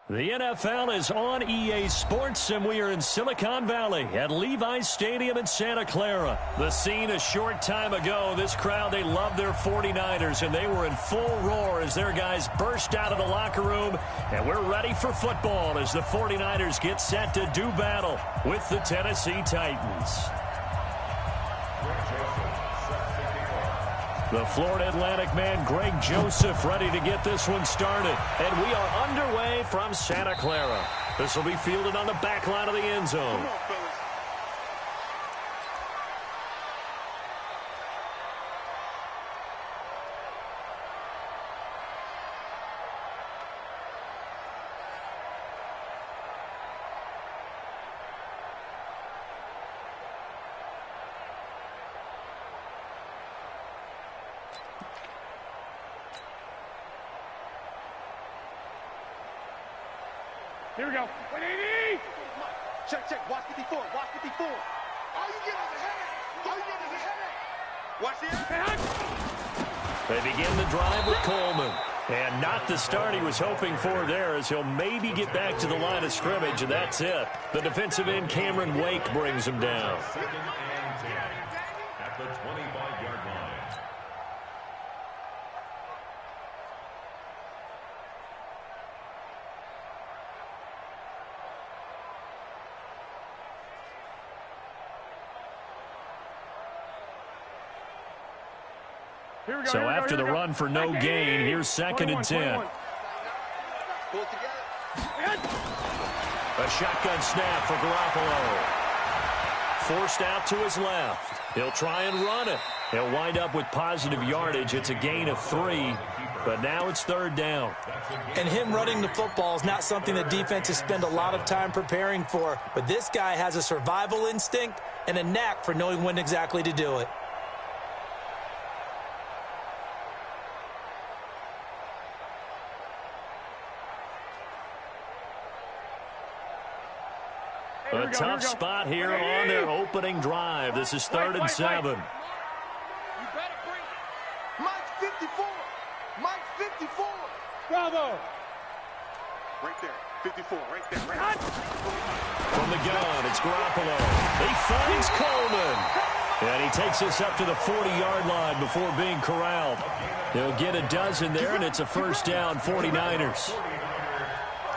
The NFL is on EA Sports, and we are in Silicon Valley at Levi's Stadium in Santa Clara. The scene a short time ago, this crowd, they love their 49ers, and they were in full roar as their guys burst out of the locker room, and we're ready for football as the 49ers get set to do battle with the Tennessee Titans. The Florida Atlantic man, Greg Joseph, ready to get this one started. And we are underway from Santa Clara. This will be fielded on the back line of the end zone. Come on, fellas. Here we go. 180. Check, check. Watch 54. Watch 54. All you get is a headache. All you get is a headache. Watch this. They begin the drive with Coleman. And not the start he was hoping for there, as he'll maybe get back to the line of scrimmage, and that's it. The defensive end, Cameron Wake, brings him down. Second and 10 at the 25-yard line. So after the run for no gain, here's second and 10. Pull it together. A shotgun snap for Garoppolo. Forced out to his left. He'll try and run it. He'll wind up with positive yardage. It's a gain of 3, but now it's third down. And him running the football is not something that defenses spend a lot of time preparing for, but this guy has a survival instinct and a knack for knowing when exactly to do it. A tough spot here on their opening drive. This is third and 7. You better bring it. Mike's 54. Mike's 54. Bravo. Right there. 54. Right there. Right there. From the gun, it's Garoppolo. He finds Coleman. And he takes us up to the 40-yard line before being corralled. He'll get a dozen there, and it's a first down, 49ers.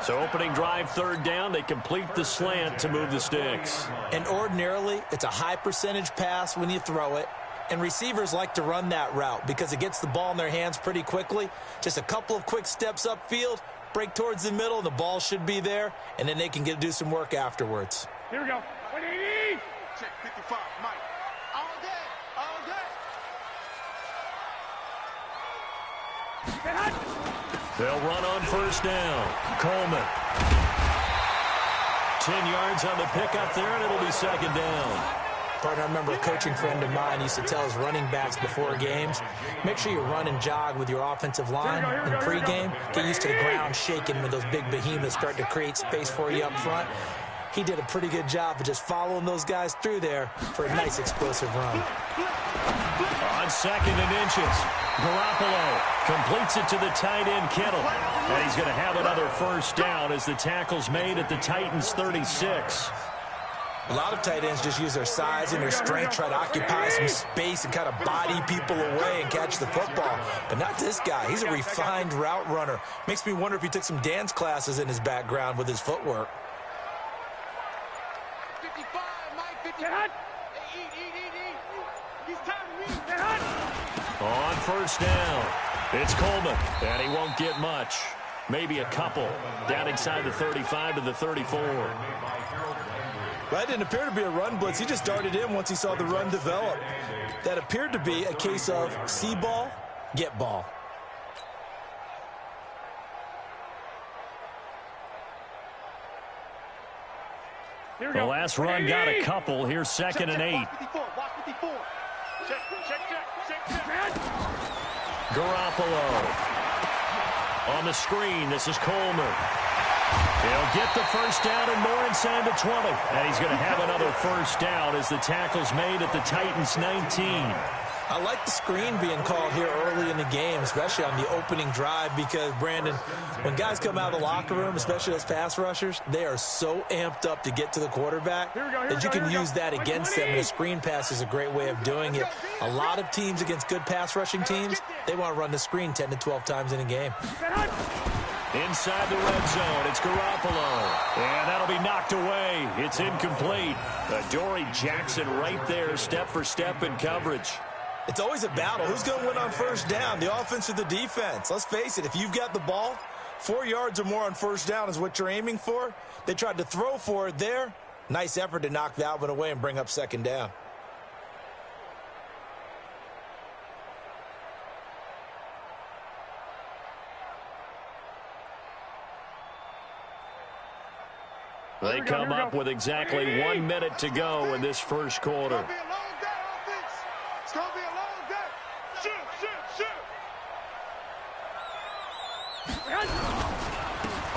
So opening drive, third down, they complete the slant to move the sticks. And ordinarily, it's a high percentage pass when you throw it. And receivers like to run that route because it gets the ball in their hands pretty quickly. Just a couple of quick steps upfield, break towards the middle, the ball should be there, and then they can do some work afterwards. Here we go. 180. Check 55, Mike. All day. All day. They'll run on first down. Coleman. 10 yards on the pickup there, and it'll be second down. Partner, I remember a coaching friend of mine used to tell his running backs before games, make sure you run and jog with your offensive line in pregame. Get used to the ground shaking when those big behemoths start to create space for you up front. He did a pretty good job of just following those guys through there for a nice explosive run. On second and inches, Garoppolo completes it to the tight end, Kittle. And he's going to have another first down as the tackle's made at the Titans' 36. A lot of tight ends just use their size and their strength, try to occupy some space and kind of body people away and catch the football. But not this guy. He's a refined route runner. Makes me wonder if he took some dance classes in his background with his footwork. 55, Mike, 55. He's time to leave. On first down, it's Coleman, and he won't get much. Maybe a couple. Down inside the 35 to the 34. That didn't appear to be a run blitz. He just darted in once he saw the run develop. That appeared to be a case of see ball, get ball. The last run got a couple. Here's second and 8. Garoppolo. On the screen, this is Coleman. He'll get the first down and more inside the 20. And he's going to have another first down as the tackle's made at the Titans' 19. I like the screen being called here early in the game, especially on the opening drive, because, Brandon, when guys come out of the locker room, especially those pass rushers, they are so amped up to get to the quarterback that you can use that against them, and a screen pass is a great way of doing it. A lot of teams against good pass rushing teams, they want to run the screen 10 to 12 times in a game. Inside the red zone, it's Garoppolo. And that'll be knocked away. It's incomplete. Adoree Jackson right there, step for step in coverage. It's always a battle. Who's going to win on first down, the offense or the defense? Let's face it, if you've got the ball, 4 yards or more on first down is what you're aiming for. They tried to throw for it there. Nice effort to knock that one away and bring up second down. They come up with exactly 1 minute to go in this first quarter. It's going to be a long day. Shoot.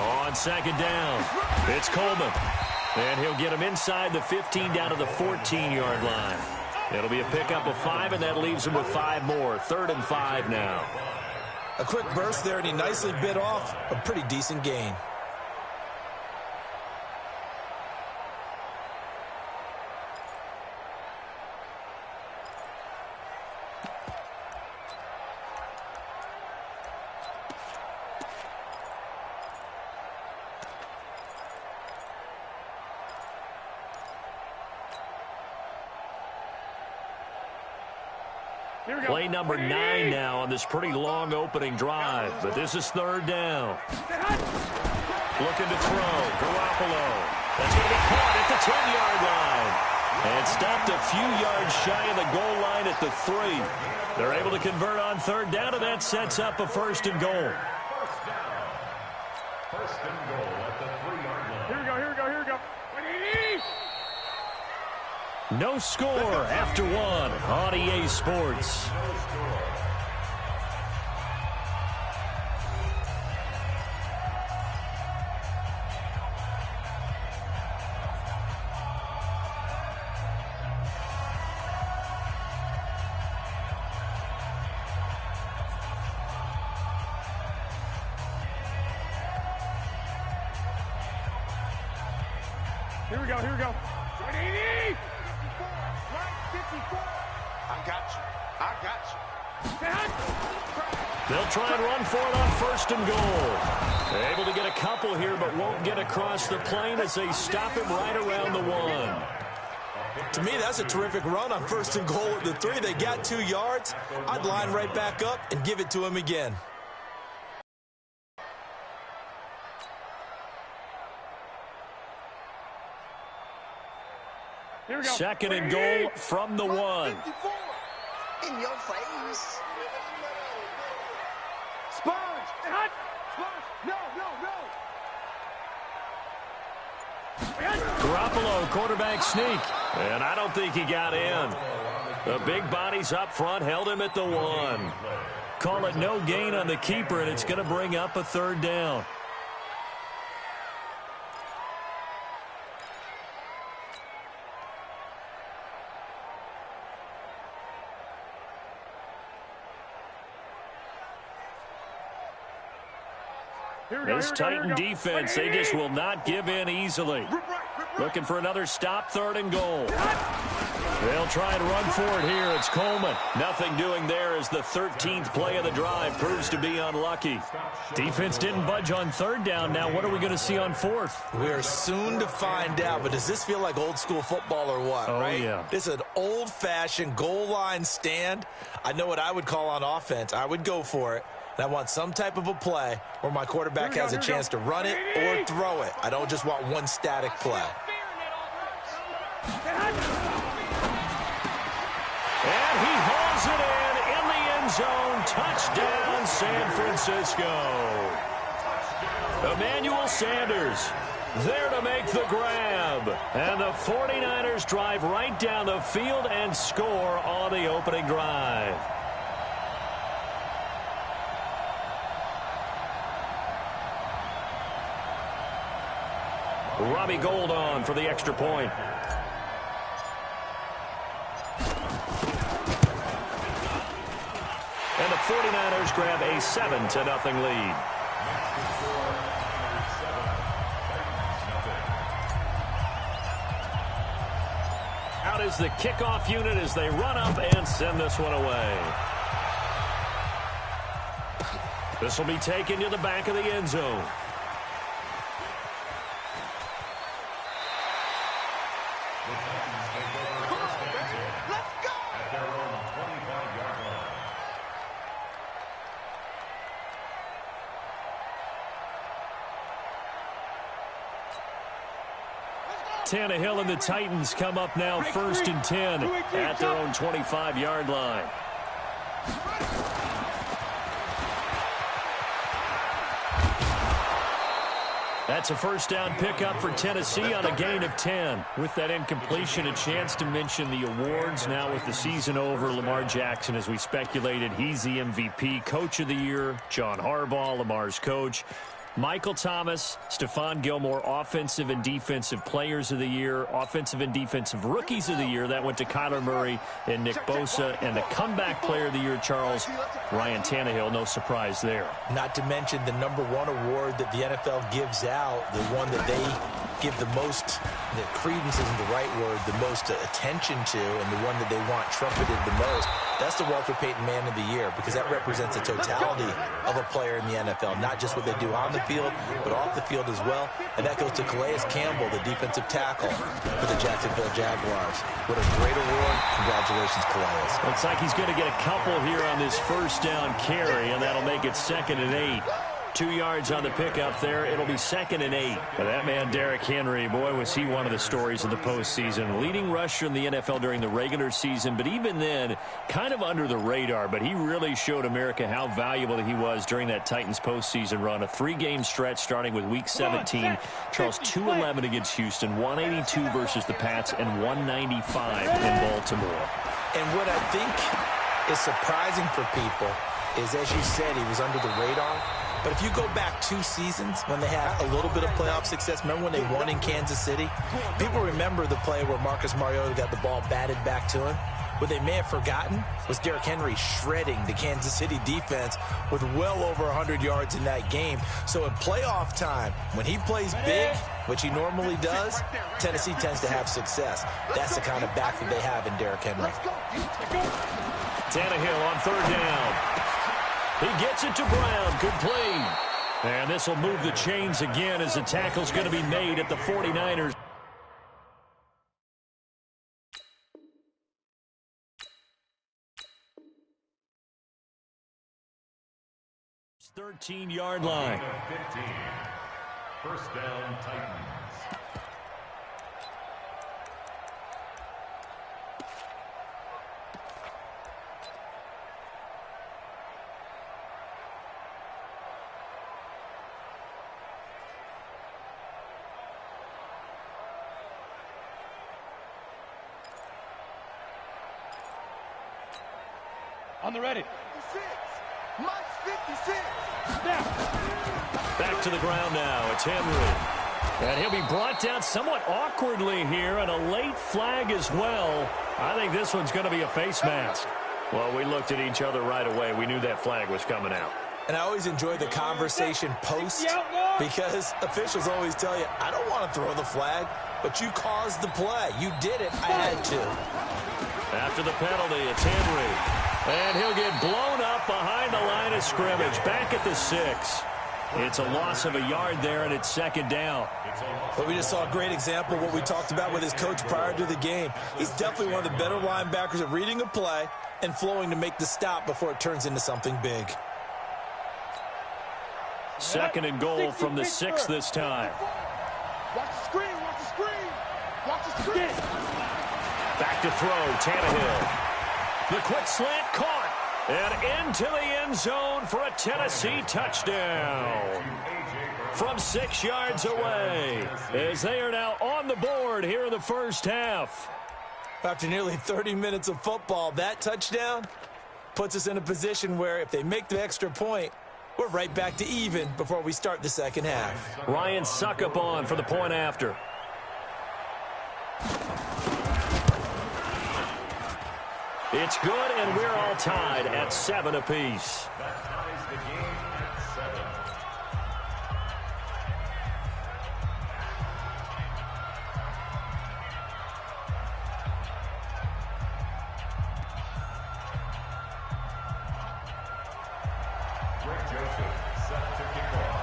On second down, it's Coleman. And he'll get him inside the 15 down to the 14-yard line. It'll be a pickup of 5, and that leaves him with 5 more. 3rd and 5 now. A quick burst there, and he nicely bit off a pretty decent gain. Play number 9 now on this pretty long opening drive, but this is 3rd down. Looking to throw, Garoppolo. That's going to be caught at the 10-yard line. And stopped a few yards shy of the goal line at the 3. They're able to convert on 3rd down, and that sets up a 1st and goal. First and goal at the 3-yard line. Here we go. No score after 1 on EA Sports. Here we go. 180! 54. I got you. They'll try and run for it on 1st and goal. They're able to get a couple here, but won't get across the plane as they stop him right around the 1. To me, that's a terrific run on 1st and goal at the 3. They got 2 yards. I'd line right back up and give it to him again. Here we go. 2nd and goal from the 1. In your face. Sponge. No. Garoppolo, quarterback sneak. And I don't think he got in. The big bodies up front held him at the 1. Call it no gain on the keeper, and it's going to bring up a 3rd down. This Titan defense, they just will not give in easily. Looking for another stop, 3rd and goal. They'll try and run for it here. It's Coleman. Nothing doing there as the 13th play of the drive proves to be unlucky. Defense didn't budge on 3rd down. Now what are we going to see on 4th? We are soon to find out, but does this feel like old school football or what, right? Yeah. This is an old-fashioned goal line stand. I know what I would call on offense. I would go for it. And I want some type of a play where my quarterback has a chance to run it or throw it. I don't just want one static play. And he hauls it in the end zone. Touchdown, San Francisco. Emmanuel Sanders there to make the grab. And the 49ers drive right down the field and score on the opening drive. Robbie Gould on for the extra point. 49ers grab a 7-0 lead. Out is the kickoff unit as they run up and send this one away. This will be taken to the back of the end zone. Tannehill and the Titans come up now 1st and 10 at their own 25-yard line. That's a first down pickup for Tennessee on a gain of 10. With that incompletion, a chance to mention the awards. Now with the season over, Lamar Jackson, as we speculated, he's the MVP, Coach of the Year. John Harbaugh, Lamar's coach. Michael Thomas, Stephon Gilmore, Offensive and Defensive Players of the Year, Offensive and Defensive Rookies of the Year. That went to Kyler Murray and Nick Bosa. And the Comeback Player of the Year, Charles, Ryan Tannehill. No surprise there. Not to mention the #1 award that the NFL gives out, the one that they give the most, the credence isn't the right word, the most attention to, and the one that they want trumpeted the most. That's the Walter Payton Man of the Year, because that represents the totality of a player in the NFL, not just what they do on the field, but off the field as well. And that goes to Calais Campbell, the defensive tackle for the Jacksonville Jaguars. What a great award. Congratulations, Calais. Looks like he's going to get a couple here on this first down carry, and that'll make it 2nd and 8. 2 yards on the pickup there. It'll be 2nd and 8. But that man, Derrick Henry, boy, was he one of the stories of the postseason. Leading rusher in the NFL during the regular season, but even then, kind of under the radar. But he really showed America how valuable he was during that Titans postseason run. A 3-game stretch starting with Week 17. Charles, 211 against Houston, 182 versus the Pats, and 195 in Baltimore. And what I think is surprising for people is, as you said, he was under the radar. But if you go back 2 seasons when they had a little bit of playoff success, remember when they won in Kansas City? People remember the play where Marcus Mariota got the ball batted back to him. What they may have forgotten was Derrick Henry shredding the Kansas City defense with well over 100 yards in that game. So in playoff time, when he plays big, which he normally does, Tennessee tends to have success. That's the kind of back that they have in Derrick Henry. Tannehill on 3rd down. He gets it to Brown. Good play. And this will move the chains again as the tackle's going to be made at the 49ers. Thirteen-yard line. 15. First down, Titans. On the ready. 56. Mike's 56. Snap. Back to the ground now. It's Henry. And he'll be brought down somewhat awkwardly here, and a late flag as well. I think this one's going to be a face mask. Well, we looked at each other right away. We knew that flag was coming out. And I always enjoy the conversation post, because officials always tell you, I don't want to throw the flag, but you caused the play. You did it. I had to. After the penalty, it's Henry. And he'll get blown up behind the line of scrimmage. Back at the 6. It's a loss of a yard there, and it's 2nd down. But we just saw a great example of what we talked about with his coach prior to the game. He's definitely one of the better linebackers at reading a play and flowing to make the stop before it turns into something big. 2nd and goal from the 6 this time. Watch the screen. Watch the screen. Watch the screen. Back to throw, Tannehill. The quick slant caught, and into the end zone for a Tennessee touchdown. From 6 yards away, as they are now on the board here in the first half. After nearly 30 minutes of football, that touchdown puts us in a position where if they make the extra point, we're right back to even before we start the second half. Ryan Suckup on for the point after. It's good, and we're all tied at 7 apiece. That ties the game at 7. Greg Joseph set to kick off.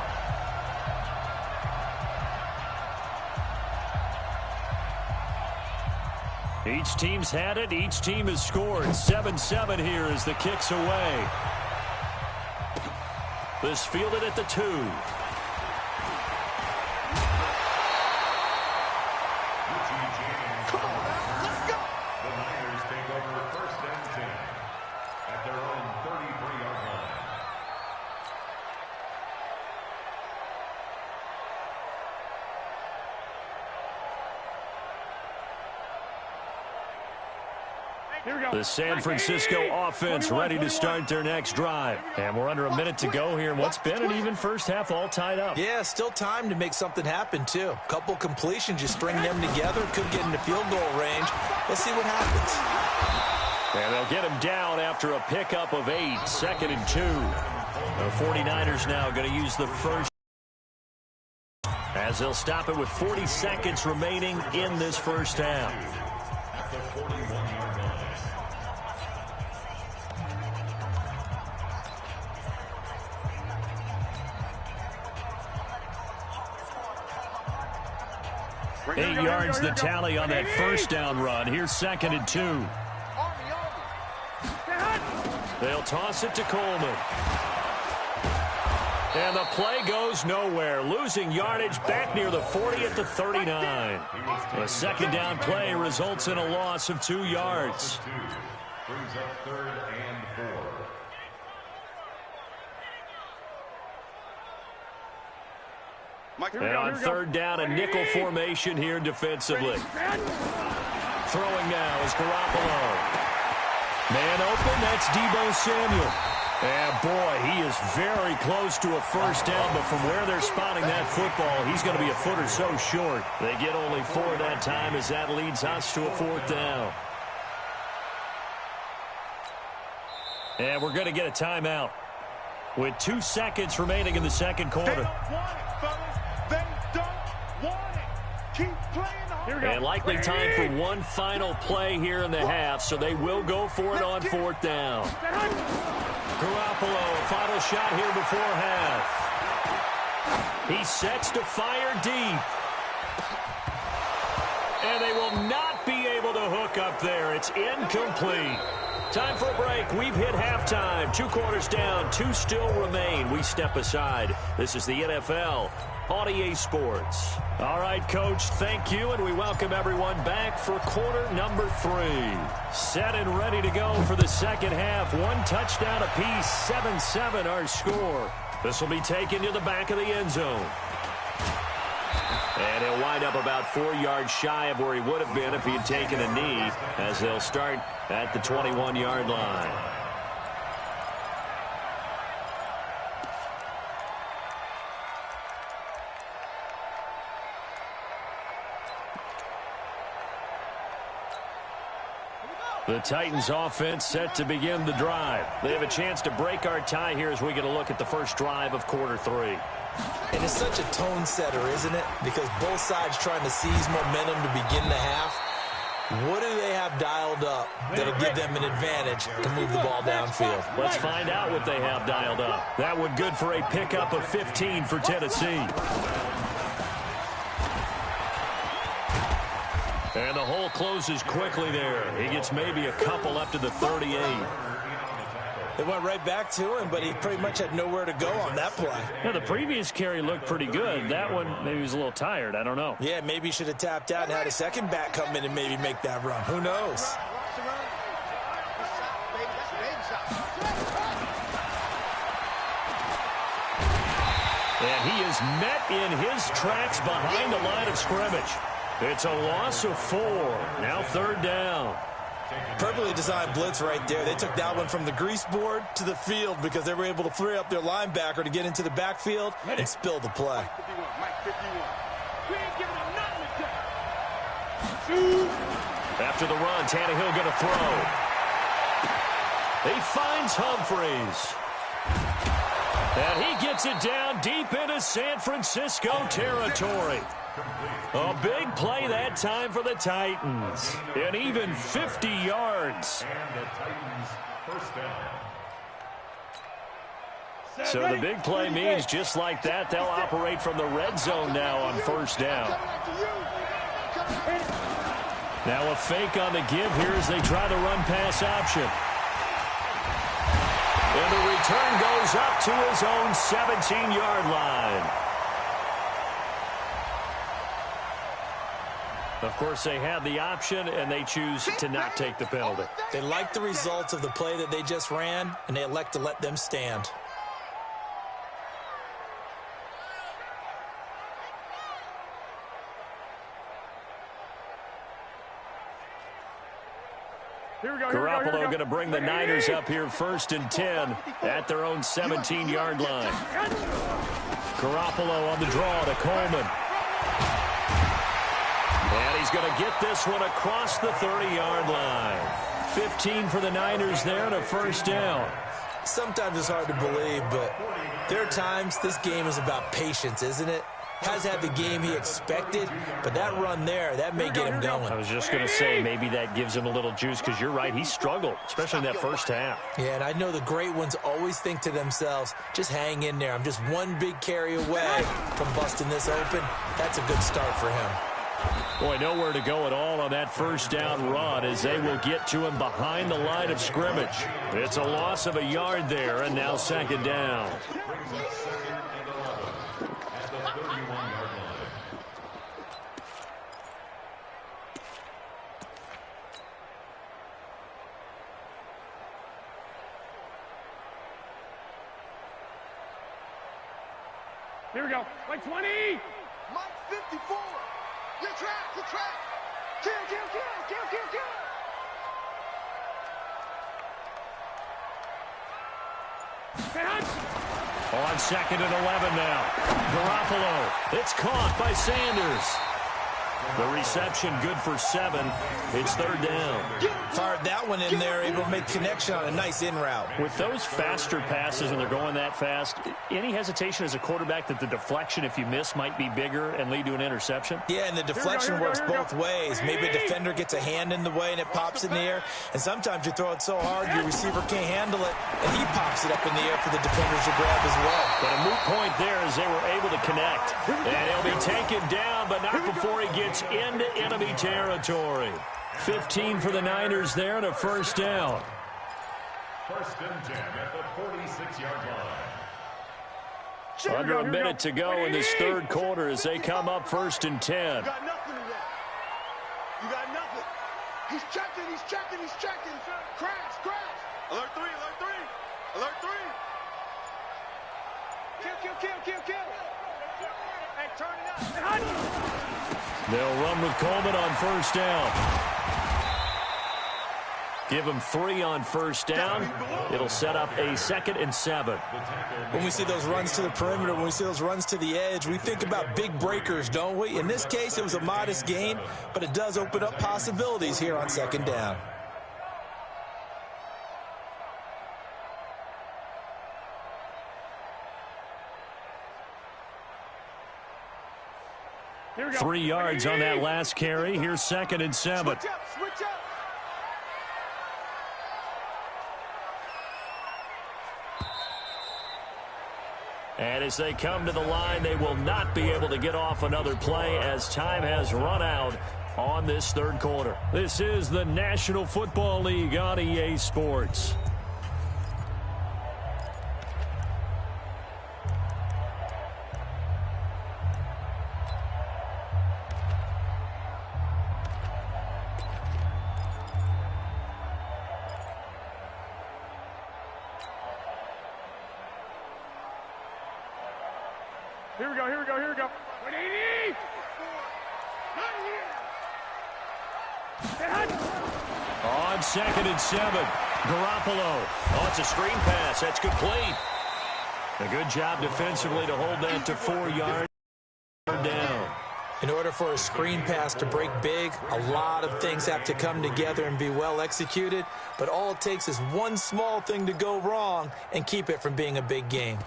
Each team's had it. Each team has scored. 7-7 here as the kick's away. This fielded at the 2. Come on, let's go. The Niners take over 1st and 10 at their own 33-yard line. Here we go. The San Francisco offense ready to start their next drive. And we're under a minute to go here in what's been an even first half, all tied up. Yeah, still time to make something happen, too. Couple completions, you string them together, could get into field goal range. Let's see what happens. And they'll get him down after a pickup of 8, 2nd and 2. The 49ers now going to use the first as they'll stop it with 40 seconds remaining in this first half. At the 41-yard line. Here 8 yards the tally on that first down run. Here's 2nd and 2. They'll toss it to Coleman. And the play goes nowhere. Losing yardage back near the 40 at the 39. A second down play results in a loss of 2 yards. Brings up 3rd and 4. And on 3rd down, a nickel formation here defensively. Throwing now is Garoppolo. Man open, that's Deebo Samuel. And boy, he is very close to a first down, but from where they're spotting that football, he's going to be a foot or so short. They get only 4 that time as that leads us to a 4th down. And we're going to get a timeout with 2 seconds remaining in the second quarter. They don't want it, fellas. They don't want it. Keep playing hard. And likely time for one final play here in the half, so they will go for it on 4th down. Garoppolo, a final shot here before half. He sets to fire deep. And they will not be able to hook up there. It's incomplete. Time for a break. We've hit halftime. 2 quarters down, 2 still remain. We step aside. This is the NFL on EA Sports. All right, Coach, thank you, and we welcome everyone back for quarter number 3. Set and ready to go for the second half. 1 touchdown apiece, 7-7 our score. This will be taken to the back of the end zone. And he'll wind up about 4 yards shy of where he would have been if he had taken a knee, as they'll start at the 21-yard line. The Titans offense set to begin the drive. They have a chance to break our tie here as we get a look at the first drive of quarter 3. And it's such a tone setter, isn't it? Because both sides trying to seize momentum to begin the half. What do they have dialed up that'll give them an advantage to move the ball downfield? Let's find out what they have dialed up. That one good for a pickup of 15 for Tennessee. And the hole closes quickly there. He gets maybe a couple up to the 38. They went right back to him, but he pretty much had nowhere to go on that play. Yeah, the previous carry looked pretty good. That one, maybe he was a little tired. I don't know. Yeah, maybe he should have tapped out and had a second back come in and maybe make that run. Who knows? And he is met in his tracks behind the line of scrimmage. It's a loss of 4. Now 3rd down. Perfectly designed blitz right there. They took that one from the grease board to the field because they were able to free up their linebacker to get into the backfield and spill the play. After the run, Tannehill going to throw. He finds Humphries. And he gets it down deep into San Francisco territory. A big play that time for the Titans. And even 50 yards. And the Titans first down. So the big play means just like that, they'll operate from the red zone now on first down. Now a fake on the give here as they try the run-pass option. And the return goes up to his own 17-yard line. Of course, they have the option, and they choose to not take the penalty. They like the results of the play that they just ran, and they elect to let them stand. Garoppolo going to bring the Niners up here first and 10 at their own 17-yard line. Garoppolo on the draw to Coleman. And he's going to get this one across the 30-yard line. 15 for the Niners there and a first down. Sometimes it's hard to believe, but there are times this game is about patience, isn't it? Has had the game he expected, but that run there, that may get him going. I was just going to say, maybe that gives him a little juice, because you're right, he struggled, especially in that first half. Yeah, and I know the great ones always think to themselves, just hang in there. I'm just one big carry away from busting this open. That's a good start for him. Boy, nowhere to go at all on that first down run as they will get to him behind the line of scrimmage. It's a loss of a yard there, and now second down. Here we go. Mike 20. Mike 54. You're trapped. You're trapped. Kill, kill, kill, kill, kill, kill. On second and 11 now. Garoppolo. It's caught by Sanders. The reception good for 7. It's third down. Fired that one in there, able to make connection on a nice in route. With those faster passes and they're going that fast, any hesitation as a quarterback that the deflection, if you miss, might be bigger and lead to an interception? Yeah, and the deflection works both ways. Maybe a defender gets a hand in the way and it pops in the air. And sometimes you throw it so hard your receiver can't handle it, and he pops it up in the air for the defenders to grab as well. But a moot point there as they were able to connect. And he'll be taken down, but not before he gets into enemy territory. 15 for the Niners there and a first down. First and 10 at the 46-yard line. Under a minute to go in this third quarter as they come up first and 10. You got nothing today. You got nothing. He's checking, he's checking, he's checking. Crash, crash. Alert 3, alert 3. Alert 3. Kill, kill, kill, kill, kill. Hey, turn it up. They'll run with Coleman on first down. Give him 3 on first down. It'll set up a 2nd and 7. When we see those runs to the perimeter, when we see those runs to the edge, we think about big breakers, don't we? In this case, it was a modest gain, but it does open up possibilities here on second down. Here we go. 3 yards on that last carry. Here's 2nd and 7. Switch up, switch up. And as they come to the line, they will not be able to get off another play as time has run out on this third quarter. This is the National Football League on EA Sports. Here we go, here we go, here we go. 180! On 2nd and 7, Garoppolo. Oh, it's a screen pass. That's complete. A good job defensively to hold that to 4 yards down. In order for a screen pass to break big, a lot of things have to come together and be well executed, but all it takes is one small thing to go wrong and keep it from being a big game.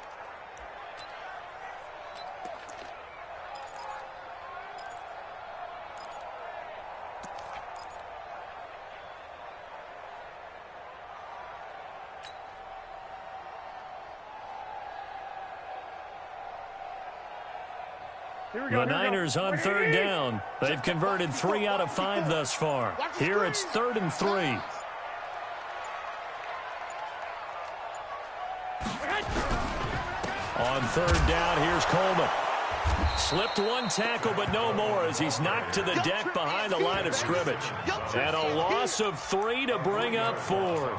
The Niners on third down. They've converted 3 out of 5 thus far. Here it's 3rd and 3. On third down, here's Coleman. Slipped one tackle, but no more as he's knocked to the deck behind the line of scrimmage. And a loss of 3 to bring up 4.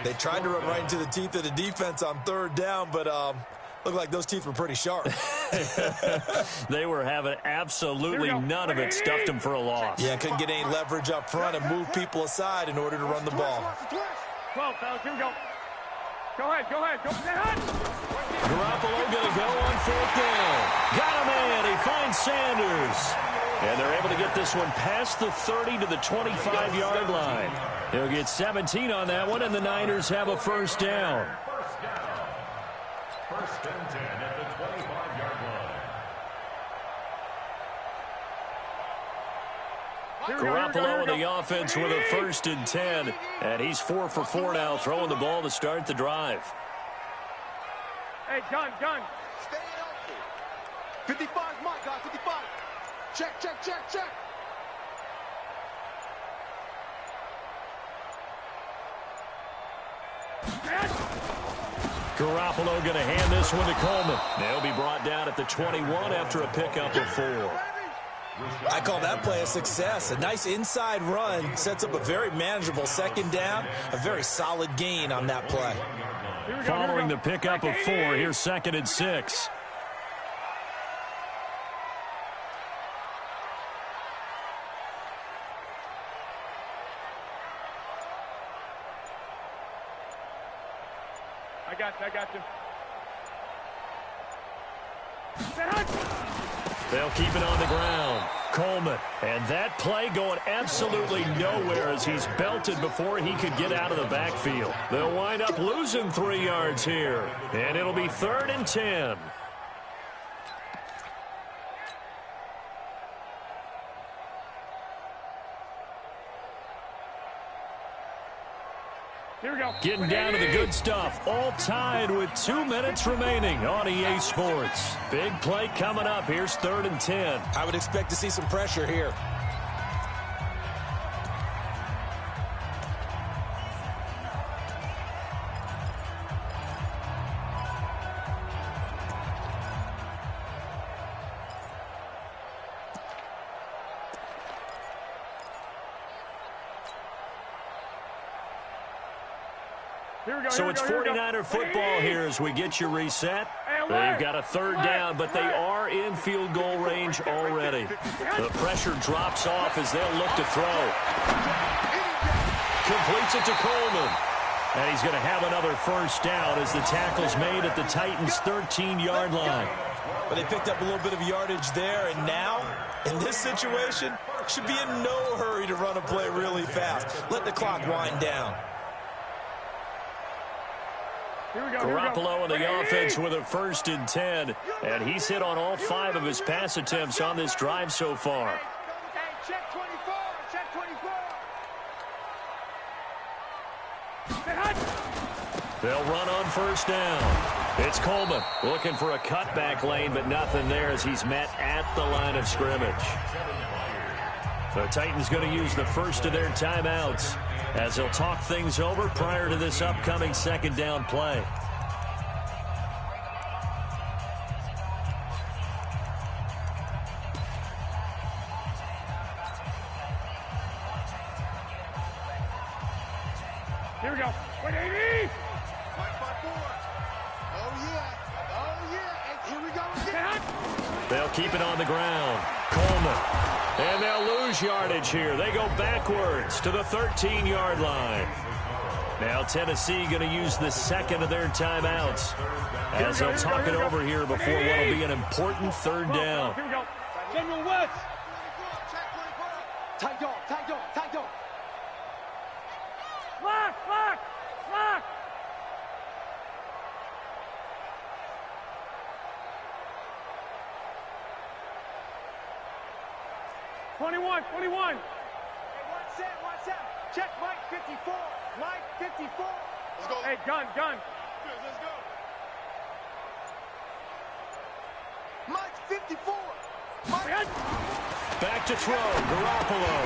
They tried to run right into the teeth of the defense on third down, but looked like those teeth were pretty sharp. They were having absolutely none of it. Stuffed them for a loss. Yeah, couldn't get any leverage up front and move people aside in order to run the ball. 12, fellas, here we go. Go ahead. Garoppolo going to go on 4th down. Got him in. He finds Sanders. And they're able to get this one past the 30 to the 25-yard line. He'll get 17 on that one, and the Niners have a 1st down. 1st and 10 at the 25-yard line. Garoppolo in the offense with a 1st and 10. And he's 4 for 4 now, throwing the ball to start the drive. Hey, gun. Stay healthy. 55 is my guy, 55. Check. Garoppolo going to hand this one to Coleman. They'll be brought down at the 21 after a pickup of 4. I call that play a success. A nice inside run sets up a very manageable 2nd down. A very solid gain on that play. Following the pickup of 4, here's 2nd and 6. I got you. They'll keep it on the ground. Coleman. And that play going absolutely nowhere as he's belted before he could get out of the backfield. They'll wind up losing 3 yards here. And it'll be 3rd and 10. Here we go. Getting down to the good stuff. All tied with 2 minutes remaining on EA Sports. Big play coming up. Here's 3rd and 10. I would expect to see some pressure here. So it's 49er football here as we get you reset. They've got a 3rd down, but they are in field goal range already. The pressure drops off as they'll look to throw. Completes it to Coleman. And he's going to have another 1st down as the tackle's made at the Titans' 13-yard line. But they picked up a little bit of yardage there, and now, in this situation, should be in no hurry to run a play really fast. Let the clock wind down. Garoppolo in the offense with a 1st and 10, and he's hit on all 5 of his pass attempts on this drive so far. Check 24. They'll run on 1st down. It's Coleman looking for a cutback lane, but nothing there as he's met at the line of scrimmage. The Titans going to use the first of their timeouts as they'll talk things over prior to this upcoming 2nd down play. Here we go. 180. 5-4. Oh, yeah. And here we go again. They'll keep it on the ground. Coleman. And they'll lose yardage here. They go backwards to the 13-yard line. Now Tennessee going to use the 2nd of their timeouts as they'll talk it over here before what will be an important 3rd down. Here we go. General West. Tight dog, tight dog, tight dog. Lock, lock, lock. Twenty-one. Hey, one set. Check Mike 54. Mike 54. Let's go. Hey, gun. Let's go. Mike 54. Mike. Back to throw, Garoppolo.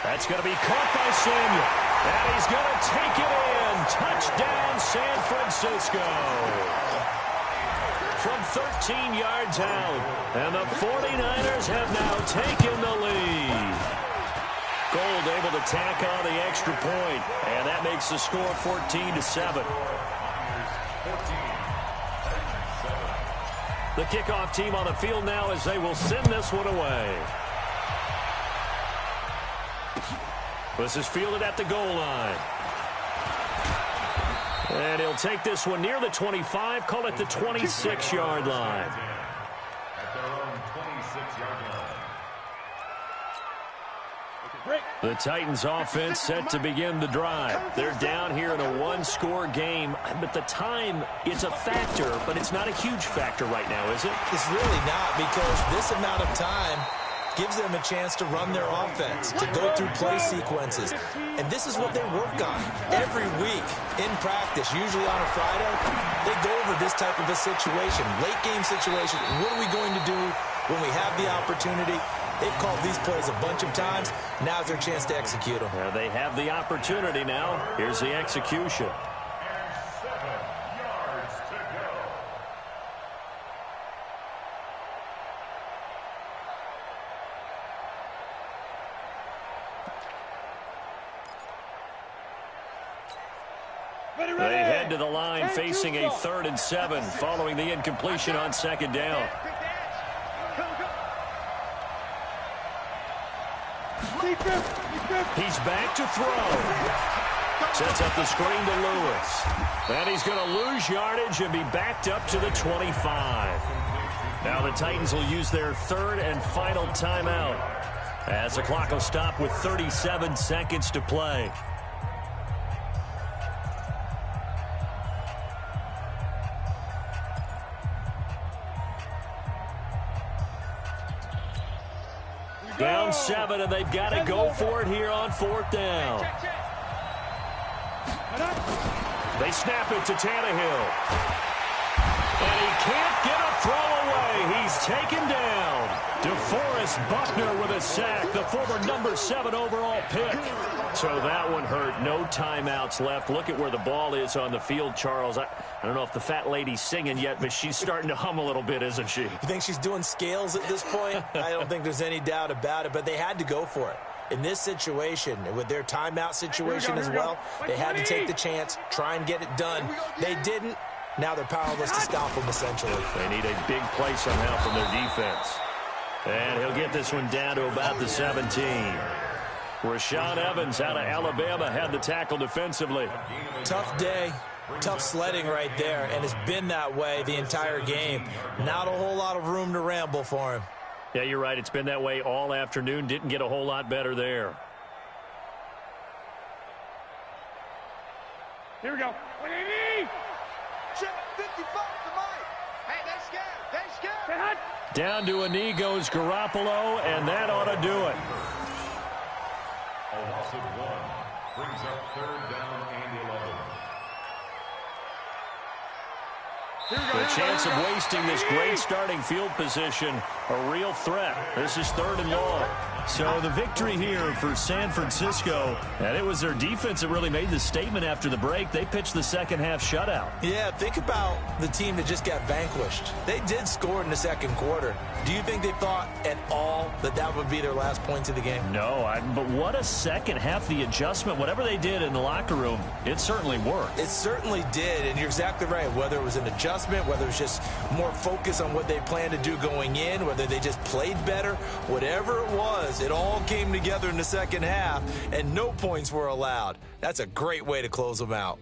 That's going to be caught by Samuel. And he's going to take it in. Touchdown, San Francisco. From 13 yards out. And the 49ers have now taken the lead. Gold able to tack on the extra point. And that makes the score 14-7. The kickoff team on the field now as they will send this one away. This is fielded at the goal line. And he'll take this one near the 25, call it the 26-yard line. At their own 26-yard line. The Titans offense set to begin the drive. They're down here in a one-score game, but the time, it's a factor, but it's not a huge factor right now, is it? It's really not, because this amount of time gives them a chance to run their offense, to go through play sequences. And this is what they work on every week in practice, usually on a Friday. They go over this type of a situation, late game situation. What are we going to do when we have the opportunity? They've called these plays a bunch of times. Now's their chance to execute them. They have the opportunity now. Here's the execution. And 7 yards to go. They head to the line facing a 3rd and 7 following the incompletion on 2nd down. He's back to throw. Sets up the screen to Lewis. And he's going to lose yardage and be backed up to the 25. Now the Titans will use their 3rd and final timeout as the clock will stop with 37 seconds to play. Down 7, and they've got to go for it here on 4th down. They snap it to Tannehill. And he can't get a throw away. He's taken down. DeForest Buckner with a sack, the former number 7 overall pick. So that one hurt. No timeouts left. Look at where the ball is on the field, Charles. I don't know if the fat lady's singing yet, but she's starting to hum a little bit, isn't she? You think she's doing scales at this point? I don't think there's any doubt about it, but they had to go for it. In this situation, with their timeout situation as well, they had to take the chance, try and get it done. They didn't. Now they're powerless to stop them, essentially. They need a big play somehow from their defense. And he'll get this one down to about the 17. Rashaan Evans out of Alabama had the tackle defensively. Tough day, tough sledding right there, and it's been that way the entire game. Not a whole lot of room to ramble for him. Yeah, you're right. It's been that way all afternoon. Didn't get a whole lot better there. Here we go. 180. Check 55 to Mike. Hey, they scared. Down to a knee goes Garoppolo, and that ought to do it. A loss of 1 brings up 3rd down and 11. The chance of wasting this great starting field position, a real threat. This is 3rd and long. So the victory here for San Francisco, and it was their defense that really made the statement after the break. They pitched the second half shutout. Yeah, think about the team that just got vanquished. They did score in the 2nd quarter. Do you think they thought at all that that would be their last points of the game? No, but what a second half, the adjustment, whatever they did in the locker room, it certainly worked. It certainly did, and you're exactly right. Whether it was an adjustment, whether it was just more focus on what they planned to do going in, whether they just played better, whatever it was, it all came together in the second half, and no points were allowed. That's a great way to close them out.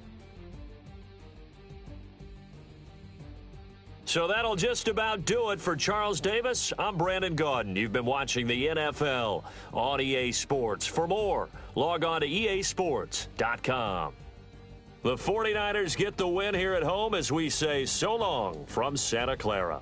So that'll just about do it for Charles Davis. I'm Brandon Gaudin. You've been watching the NFL on EA Sports. For more, log on to easports.com. The 49ers get the win here at home as we say so long from Santa Clara.